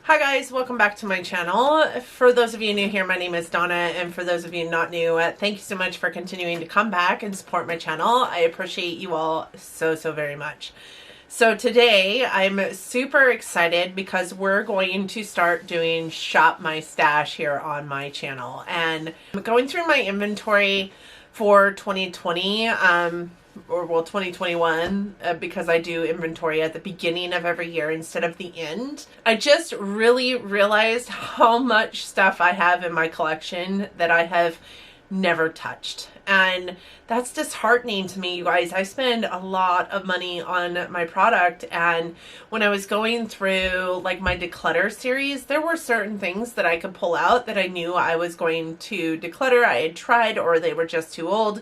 Hi guys, welcome back to my channel. For those of you new here, my name is Donna, and for those of you not new, thank you so much for continuing to come back and support my channel. I appreciate you all so very much. So today I'm super excited because we're going to start doing Shop My Stash here on my channel, and I'm going through my inventory for 2020 or well 2021 because I do inventory at the beginning of every year instead of the end. I just really realized how much stuff I have in my collection that I have never touched, and that's disheartening to me, you guys. I spend a lot of money on my product, and when I was going through like my declutter series, there were certain things that I could pull out that I knew I was going to declutter. I had tried, or they were just too old.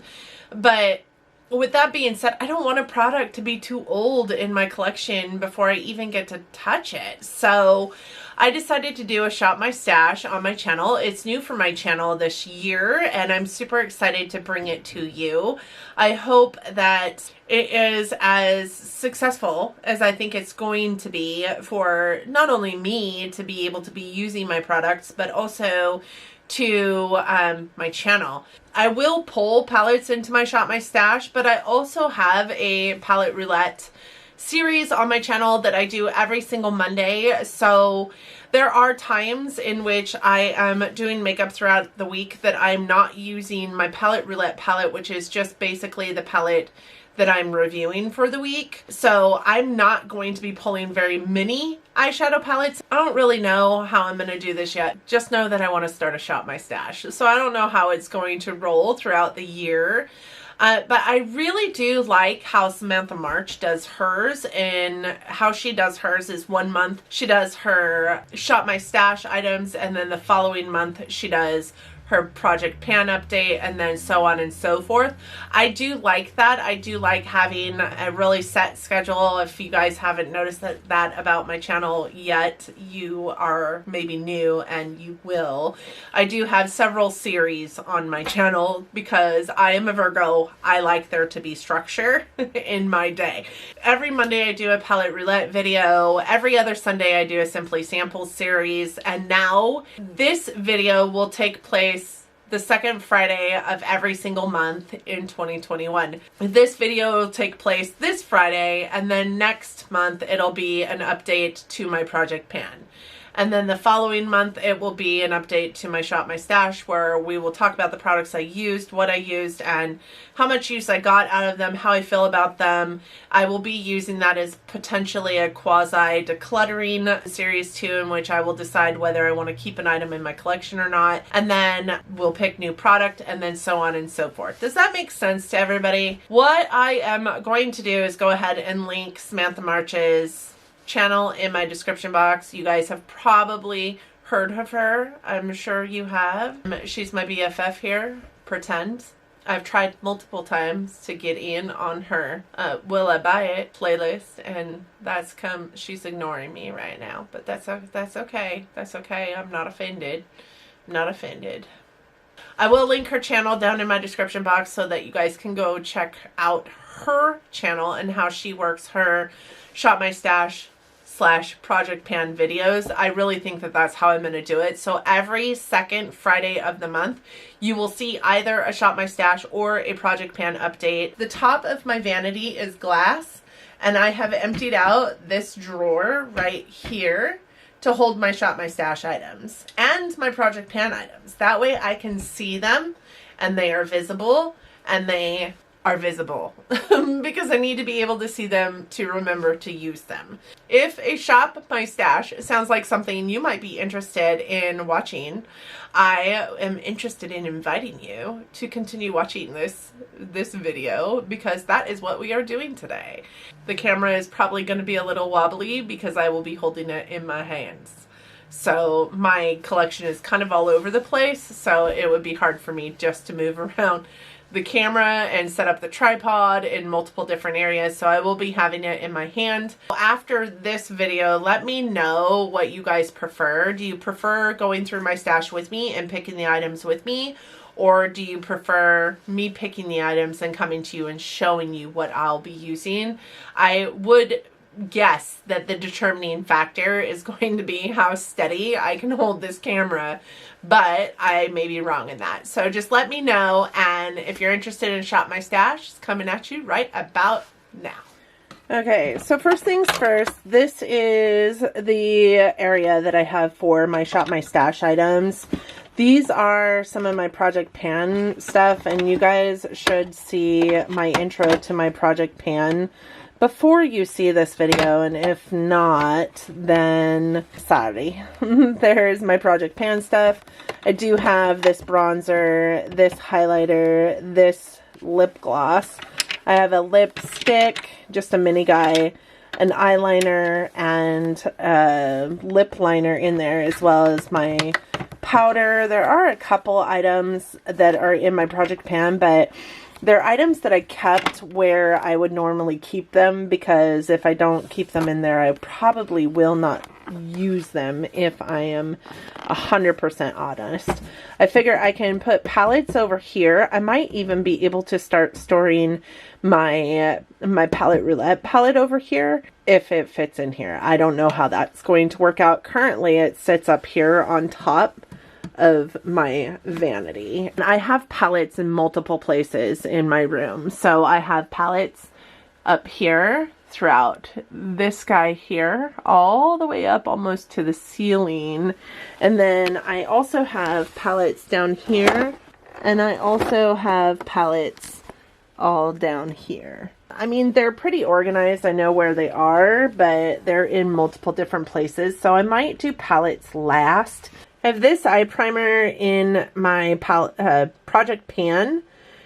But with that being said, I don't want a product to be too old in my collection before I even get to touch it. So I decided to do a Shop My Stash on my channel. It's new for my channel this year, and I'm super excited to bring it to you. I hope that it is as successful as I think it's going to be for not only me to be able to be using my products, but also to my channel. I will pull palettes into my Shop My Stash, but I also have a palette roulette series on my channel that I do every single Monday. So there are times in which I am doing makeup throughout the week that I'm not using my palette roulette palette, which is just basically the palette that I'm reviewing for the week. So I'm not going to be pulling very many eyeshadow palettes. I don't really know how I'm going to do this yet. Just know that I want to start a Shop My Stash. So I don't know how it's going to roll throughout the year. But I really do like how Samantha March does hers, and how she does hers is 1 month she does her Shop My Stash items, and then the following month she does her Project Pan update, and then so on and so forth. I do like that. I do like having a really set schedule. If you guys haven't noticed that about my channel yet, you are maybe new, and you will. I do have several series on my channel because I am a Virgo. I like there to be structure in my day. Every Monday I do a palette roulette video. Every other Sunday I do a Simply Samples series, and now this video will take place the second Friday of every single month in 2021. This video will take place this Friday, and then next month it'll be an update to my Project Pan. And then the following month it will be an update to my Shop My Stash, where we will talk about the products I used, what I used, and how much use I got out of them, how I feel about them. I will be using that as potentially a quasi decluttering series too, in which I will decide whether I want to keep an item in my collection or not. And then we'll pick new product, and then so on and so forth. Does that make sense to everybody? What I am going to do is go ahead and link Samantha March's channel in my description box. You guys have probably heard of her. I'm sure you have. She's my BFF here. Pretend. I've tried multiple times to get in on her Will I Buy It playlist, and she's ignoring me right now, but that's okay. That's okay. I'm not offended. I'm not offended. I will link her channel down in my description box so that you guys can go check out her channel and how she works her Shop My Stash / Project Pan videos. I really think that that's how I'm going to do it. So every second Friday of the month, you will see either a Shop My Stash or a Project Pan update. The top of my vanity is glass, and I have emptied out this drawer right here to hold my Shop My Stash items and my Project Pan items. That way I can see them, and they are visible, and they are visible because I need to be able to see them to remember to use them. If a Shop My Stash sounds like something you might be interested in watching, I am interested in inviting you to continue watching this video, because that is what we are doing today. The camera is probably going to be a little wobbly because I will be holding it in my hands. So my collection is kind of all over the place, so it would be hard for me just to move around the camera and set up the tripod in multiple different areas, so I will be having it in my hand. After this video, let me know what you guys prefer. Do you prefer going through my stash with me and picking the items with me, or do you prefer me picking the items and coming to you and showing you what I'll be using? I would guess that the determining factor is going to be how steady I can hold this camera, but I may be wrong in that. So just let me know, and if you're interested in Shop My Stash, it's coming at you right about now. Okay, so first things first, this is the area that I have for my Shop My Stash items. These are some of my Project Pan stuff, and you guys should see my intro to my Project Pan before you see this video, and if not, then sorry. There's my Project Pan stuff. I do have this bronzer, this highlighter, this lip gloss. I have a lipstick, just a mini guy, an eyeliner, and a lip liner in there, as well as my powder. There are a couple items that are in my Project Pan, but they're items that I kept where I would normally keep them, because if I don't keep them in there, I probably will not use them if I am 100% honest. I figure I can put palettes over here. I might even be able to start storing my palette roulette palette over here if it fits in here. I don't know how that's going to work out. Currently it sits up here on top of my vanity. And I have palettes in multiple places in my room. So I have palettes up here throughout this guy here, all the way up almost to the ceiling. And then I also have palettes down here, and I also have palettes all down here. I mean, they're pretty organized. I know where they are, but they're in multiple different places. So I might do palettes last. I have this eye primer in my Project Pan,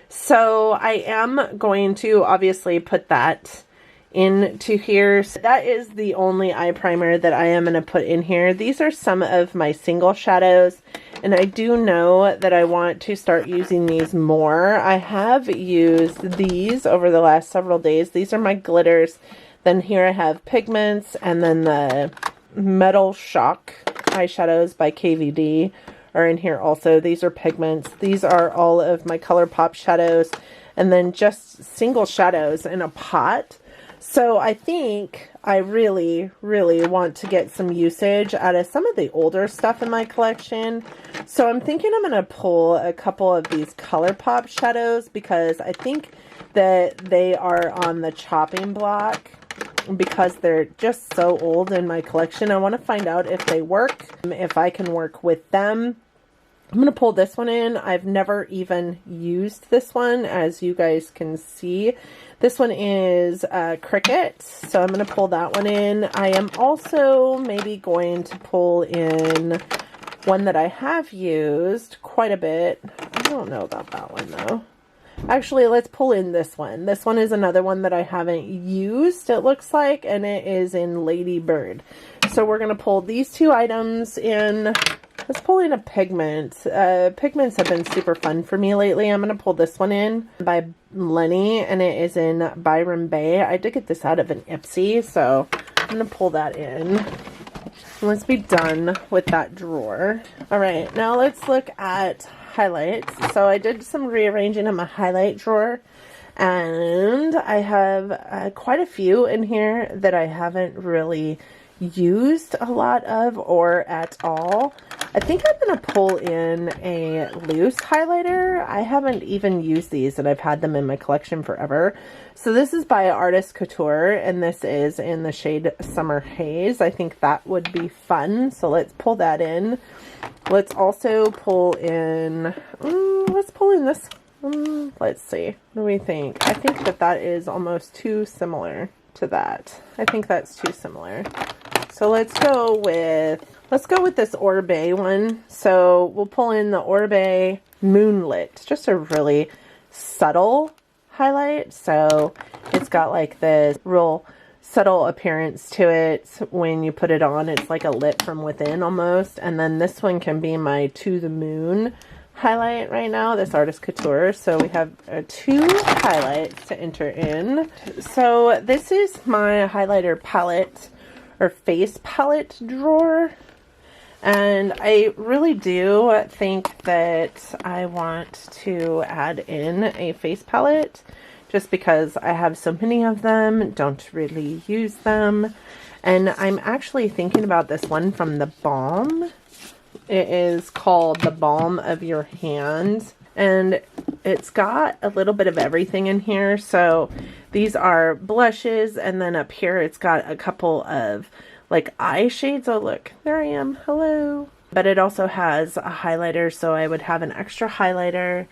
so I am going to obviously put that into here. So that is the only eye primer that I am going to put in here. These are some of my single shadows, and I do know that I want to start using these more. I have used these over the last several days. These are my glitters. Then here I have pigments, and then the Metal Shock eyeshadows by KVD are in here also. These are pigments. These are all of my Colourpop shadows, and then just single shadows in a pot. So I think I really, really want to get some usage out of some of the older stuff in my collection. So I'm thinking I'm going to pull a couple of these Colourpop shadows, because I think that they are on the chopping block, because they're just so old in my collection. I want to find out if they work, if I can work with them. I'm going to pull this one in. I've never even used this one, as you guys can see. This one is Cricket, so I'm going to pull that one in. I am also maybe going to pull in one that I have used quite a bit. I don't know about that one though. Actually, let's pull in this one. This one is another one that I haven't used, it looks like, and it is in Lady Bird. So we're going to pull these two items in. Let's pull in a pigment. Pigments have been super fun for me lately. I'm going to pull this one in by Lenny, and it is in Byron Bay. I did get this out of an IPSY, so I'm going to pull that in. Let's be done with that drawer. All right, now let's look at highlights. So I did some rearranging in my highlight drawer, and I have quite a few in here that I haven't really used a lot of or at all. I think I'm going to pull in a loose highlighter. I haven't even used these, and I've had them in my collection forever. So this is by Artist Couture, and this is in the shade Summer Haze. I think that would be fun, so let's pull that in. Let's also pull in, let's pull in this. Let's see. What do we think? I think that that is almost too similar to that. I think that's too similar. So let's go with this Oribe one. So we'll pull in the Oribe Moonlit. It's just a really subtle highlight. So it's got like this real subtle appearance to it. When you put it on, it's like a lit from within almost. And then this one can be my To the Moon highlight right now, this Artist Couture. So we have two highlights to enter in. So this is my highlighter palette, or face palette drawer, and I really do think that I want to add in a face palette just because I have so many of them, don't really use them. And I'm actually thinking about this one from the Balm. It is called the Balm of Your Hand, and it's got a little bit of everything in here. So these are blushes, and then up here it's got a couple of like eye shades. Oh look, there I am, hello. But it also has a highlighter, so I would have an extra highlighter.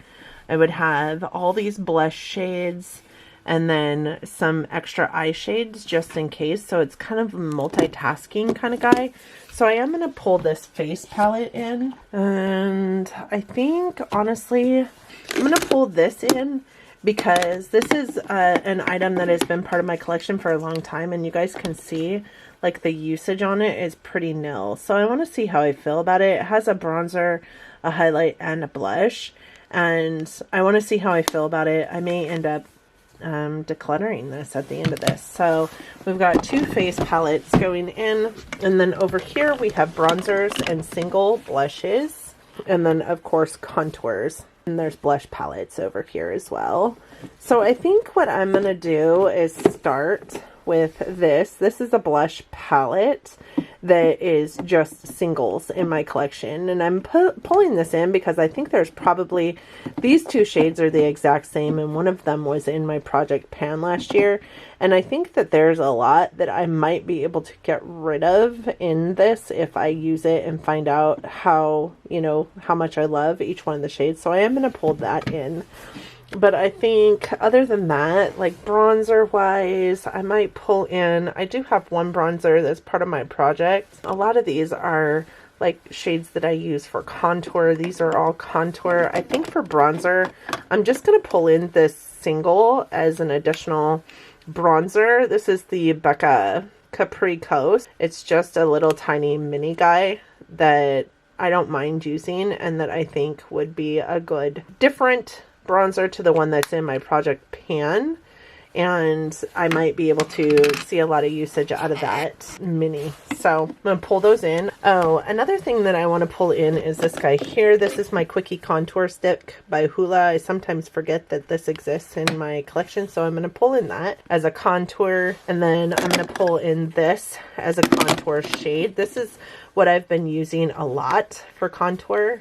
I would have all these blush shades and then some extra eye shades just in case. So it's kind of a multitasking kind of guy. So I am going to pull this face palette in, and I think honestly I'm going to pull this in because this is an item that has been part of my collection for a long time, and you guys can see like the usage on it is pretty nil. So I want to see how I feel about it. It has a bronzer, a highlight, and a blush, and I want to see how I feel about it. I may end up decluttering this at the end of this. So we've got two face palettes going in, and then over here we have bronzers and single blushes, and then of course contours, and there's blush palettes over here as well. So I think what I'm gonna do is start with this. This is a blush palette that is just singles in my collection, and I'm pulling this in because I think there's probably, these two shades are the exact same, and one of them was in my Project Pan last year, and I think that there's a lot that I might be able to get rid of in this if I use it and find out how, you know, how much I love each one of the shades. So I am going to pull that in. But I think other than that, like bronzer wise, I might pull in, I do have one bronzer that's part of my project. A lot of these are like shades that I use for contour. These are all contour. I think for bronzer, I'm just going to pull in this single as an additional bronzer. This is the Becca Capri Coast. It's just a little tiny mini guy that I don't mind using, and that I think would be a good different bronzer to the one that's in my Project Pan, and I might be able to see a lot of usage out of that mini. So I'm gonna pull those in. Oh, another thing that I want to pull in is this guy here. This is my Quickie contour stick by Hoola. I sometimes forget that this exists in my collection, so I'm gonna pull in that as a contour, and then I'm gonna pull in this as a contour shade. This is what I've been using a lot for contour.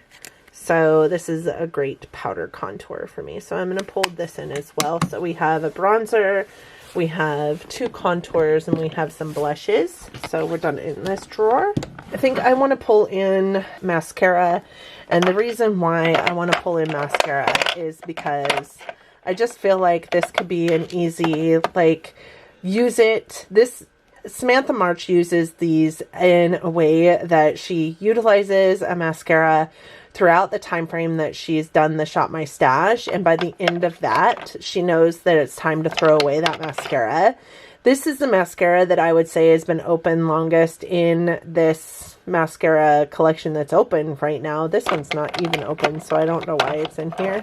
So this is a great powder contour for me. So I'm going to pull this in as well. So we have a bronzer, we have two contours, and we have some blushes. So we're done in this drawer. I think I want to pull in mascara. And the reason why I want to pull in mascara is because I just feel like this could be an easy, like, use it. This Samantha March uses these in a way that she utilizes a mascara throughout the time frame that she's done the Shop My Stash, and by the end of that she knows that it's time to throw away that mascara. This is the mascara that I would say has been open longest in this mascara collection that's open right now. This one's not even open, so I don't know why it's in here,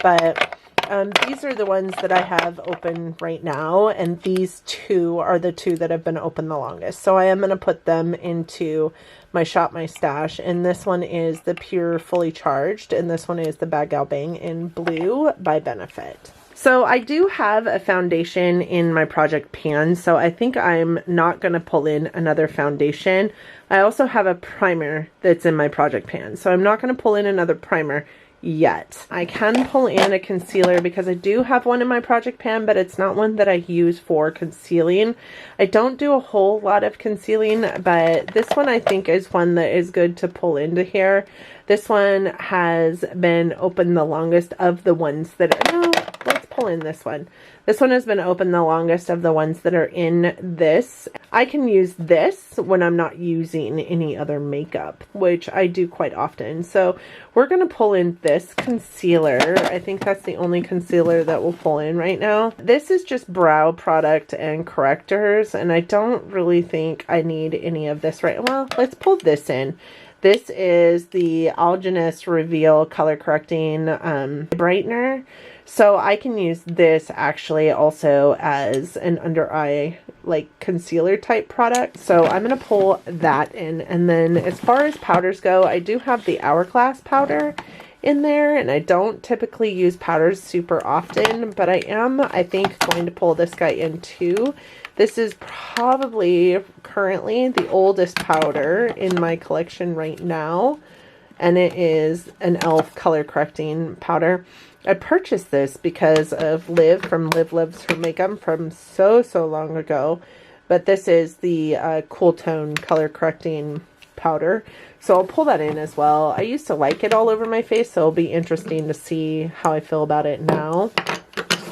but these are the ones that I have open right now, and these two are the two that have been open the longest. So I am going to put them into my Shop My Stash, and this one is the Pure Fully Charged, and this one is the Bad Gal Bang in Blue by Benefit. So I do have a foundation in my Project Pan, so I think I'm not going to pull in another foundation. I also have a primer that's in my Project Pan, so I'm not going to pull in another primer yet. I can pull in a concealer because I do have one in my Project Pan, but it's not one that I use for concealing. I don't do a whole lot of concealing, but this one I think is one that is good to pull into here. This one has been open the longest of the ones that are, no, let's pull in this one. This one has been open the longest of the ones that are in this. I can use this when I'm not using any other makeup, which I do quite often. So we're going to pull in this concealer. I think that's the only concealer that we'll pull in right now. This is just brow product and correctors, and I don't really think I need any of this right. Well, let's pull this in. This is the Algenist Reveal Color Correcting Brightener. So I can use this actually also as an under eye like concealer type product. So I'm going to pull that in. And then as far as powders go, I do have the Hourglass powder in there, and I don't typically use powders super often, but I am, I think, going to pull this guy in too. This is probably currently the oldest powder in my collection right now, and it is an e.l.f. color correcting powder. I purchased this because of Liv from Liv Lives Her Makeup from so long ago, but this is the Cool Tone color correcting powder. So I'll pull that in as well. I used to like it all over my face, so it'll be interesting to see how I feel about it now.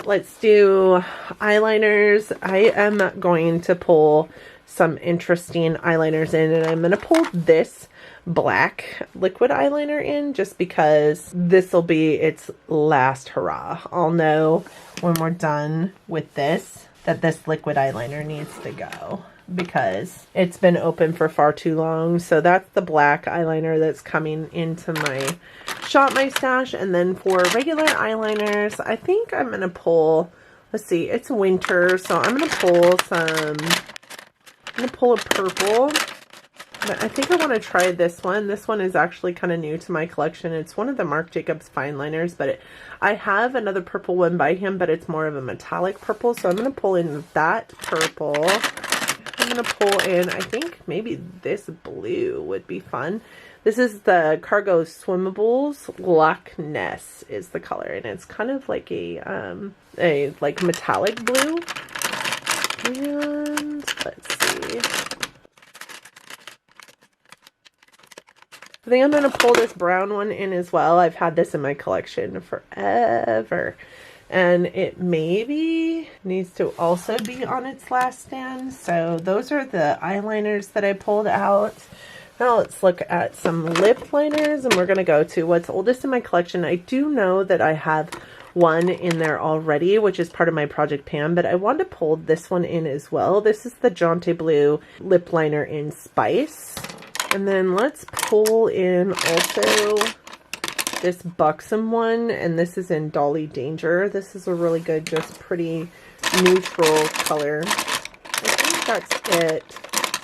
Let's do eyeliners. I am going to pull some interesting eyeliners in, and I'm going to pull this black liquid eyeliner in just because this will be its last hurrah. I'll know when we're done with this that this liquid eyeliner needs to go, because it's been open for far too long. So that's the black eyeliner that's coming into my Shop My Stash. And then for regular eyeliners, I think I'm going to pull, let's see, it's winter, so I'm going to pull some, I'm going to pull a purple. But I think I want to try this one. This one is actually kind of new to my collection. It's one of the Marc Jacobs fine liners, but I have another purple one by him, but it's more of a metallic purple. So I'm going to pull in that purple. I'm going to pull in, I think maybe this blue would be fun. This is the Cargo Swimmables Loch Ness is the color, and it's kind of like a like metallic blue. And let's see. I think I'm going to pull this brown one in as well. I've had this in my collection forever. And it maybe needs to also be on its last stand. So those are the eyeliners that I pulled out. Now let's look at some lip liners, and we're going to go to what's oldest in my collection. I do know that I have one in there already, which is part of my Project Pan, but I want to pull this one in as well. This is the Jante Blue lip liner in Spice. And then let's pull in also this Buxom one, and this is in Dolly Danger. This is a really good, just pretty neutral color. I think that's it.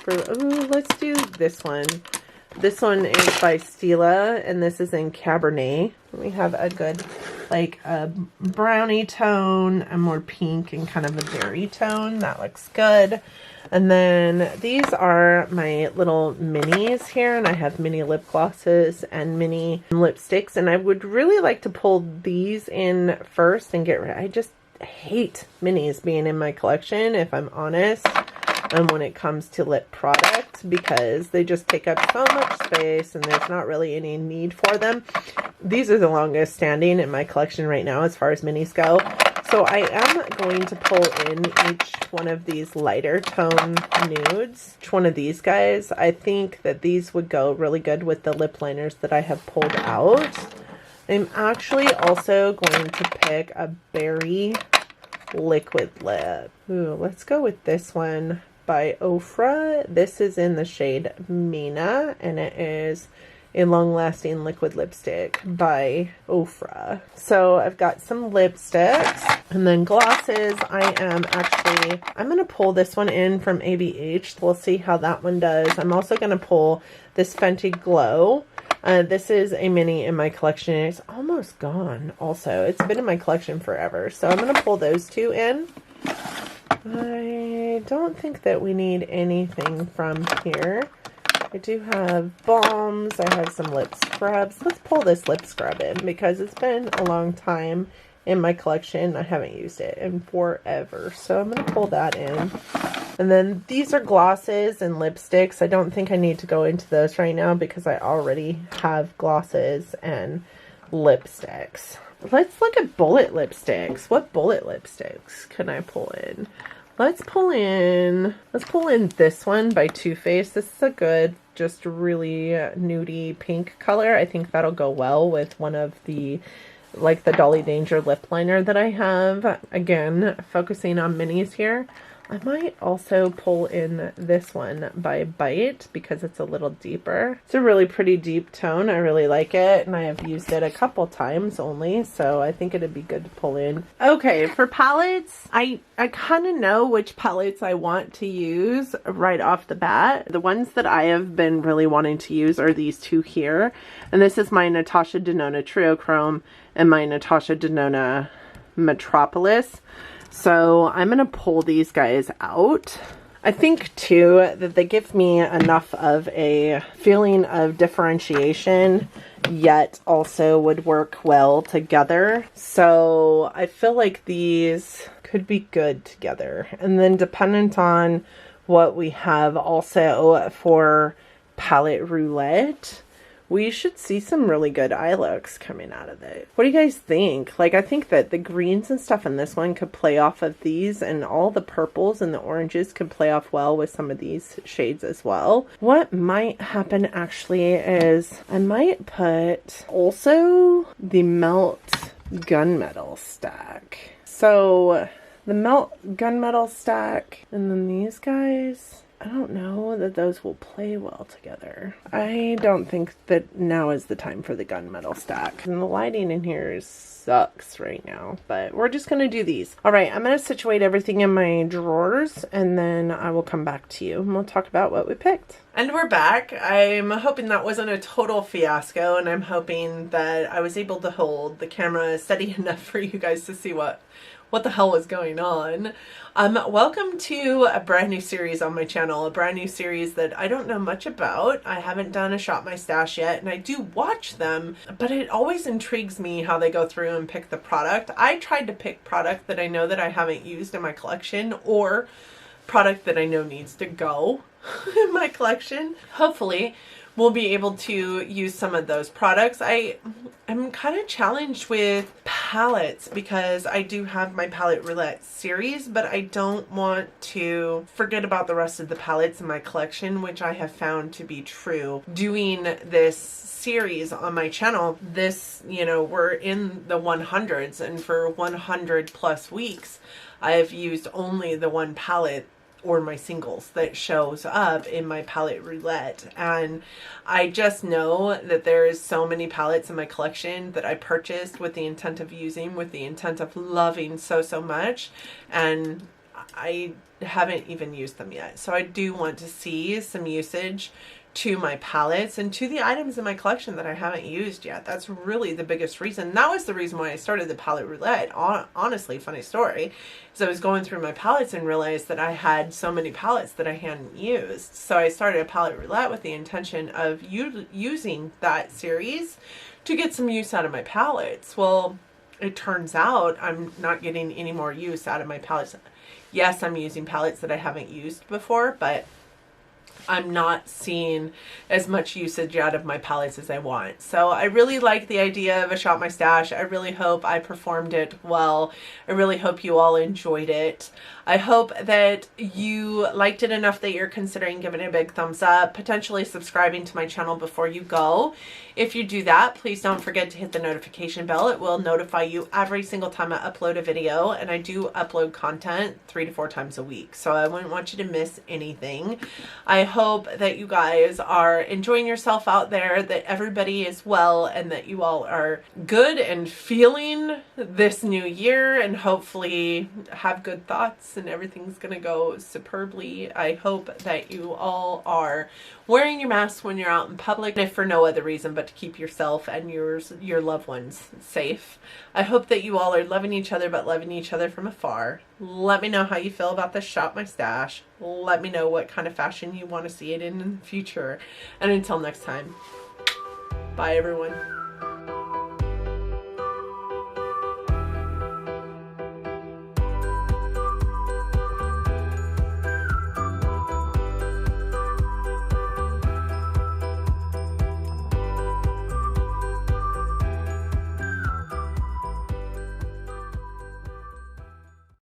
Oh, let's do this one. This one is by Stila, and this is in Cabernet. We have a good, like a brownie tone, a more pink, and kind of a berry tone. That looks good. And then these are my little minis here, and I have mini lip glosses and mini lipsticks, and I would really like to pull these in first and get rid. I just hate minis being in my collection, if I'm honest, when it comes to lip product, because they just take up so much space and there's not really any need for them. These are the longest standing in my collection right now as far as minis go. So I am going to pull in each one of these lighter tone nudes. Each one of these guys, I think that these would go really good with the lip liners that I have pulled out. I'm actually also going to pick a berry liquid lip. Ooh, let's go with this one by Ofra. This is in the shade Mina, and it is a long-lasting liquid lipstick by Ofra. So I've got some lipsticks, and then glosses. I'm going to pull this one in from ABH. We'll see how that one does. I'm also going to pull this Fenty Glow. This is a mini in my collection. It's almost gone also. It's been in my collection forever. So I'm going to pull those two in. I don't think that we need anything from here. I do have balms. I have some lip scrubs. Let's pull this lip scrub in because it's been a long time in my collection. I haven't used it in forever. So I'm going to pull that in. And then these are glosses and lipsticks. I don't think I need to go into those right now because I already have glosses and lipsticks. Let's look at bullet lipsticks. What bullet lipsticks can I pull in? Let's pull in this one by Too Faced. This is a good, just really nudie pink color. I think that'll go well with one of the, like the Dolly Danger lip liner that I have. Again, focusing on minis here. I might also pull in this one by Bite because it's a little deeper. It's a really pretty deep tone. I really like it, and I have used it a couple times only, so I think it'd be good to pull in. Okay, for palettes, I kind of know which palettes I want to use right off the bat. The ones that I have been really wanting to use are these two here, and this is my Natasha Denona Trio Chrome and my Natasha Denona Metropolis. So I'm going to pull these guys out. I think too that they give me enough of a feeling of differentiation, yet also would work well together. So I feel like these could be good together. And then dependent on what we have also for palette roulette, we should see some really good eye looks coming out of it. What do you guys think? Like, I think that the greens and stuff in this one could play off of these, and all the purples and the oranges could play off well with some of these shades as well. What might happen actually is I might put also the Melt Gunmetal stack. So the Melt Gunmetal stack and then these guys, I don't know that those will play well together. I don't think that now is the time for the gunmetal stack. And the lighting in here sucks right now, but we're just gonna do these. All right, I'm gonna situate everything in my drawers, and then I will come back to you and we'll talk about what we picked. And we're back. I'm hoping that wasn't a total fiasco, and I'm hoping that I was able to hold the camera steady enough for you guys to see what the hell was going on. Welcome to a brand new series on my channel, a brand new series that I don't know much about. I haven't done a Shop My Stash yet, and I do watch them, but it always intrigues me how they go through and pick the product. I tried to pick product that I know that I haven't used in my collection, or product that I know needs to go in my collection. Hopefully we'll be able to use some of those products. I'm kind of challenged with palettes because I do have my palette roulette series, but I don't want to forget about the rest of the palettes in my collection, which I have found to be true. Doing this series on my channel, you know, we're in the 100s, and for 100 plus weeks, I have used only the one palette or my singles that shows up in my palette roulette. And I just know that there is so many palettes in my collection that I purchased with the intent of using, with the intent of loving so much, and I haven't even used them yet. So I do want to see some usage to my palettes and to the items in my collection that I haven't used yet. That's really the biggest reason. That was the reason why I started the palette roulette. Honestly, funny story. So I was going through my palettes and realized that I had so many palettes that I hadn't used. So I started a palette roulette with the intention of using that series to get some use out of my palettes. Well, it turns out I'm not getting any more use out of my palettes. Yes, I'm using palettes that I haven't used before, but I'm not seeing as much usage out of my palettes as I want. So I really like the idea of a Shop My Stash. I really hope I performed it well. I really hope you all enjoyed it. I hope that you liked it enough that you're considering giving it a big thumbs up, potentially subscribing to my channel before you go. If you do that, please don't forget to hit the notification bell. It will notify you every single time I upload a video, and I do upload content 3 to 4 times a week, so I wouldn't want you to miss anything. I hope that you guys are enjoying yourself out there, that everybody is well, and that you all are good and feeling this new year, and hopefully have good thoughts and everything's gonna go superbly. I hope that you all are wearing your masks when you're out in public, if for no other reason but to keep yourself and your loved ones safe. I hope that you all are loving each other, but loving each other from afar. Let me know how you feel about this Shop My Stash. Let me know what kind of fashion you want to see it in the future. And until next time, bye everyone.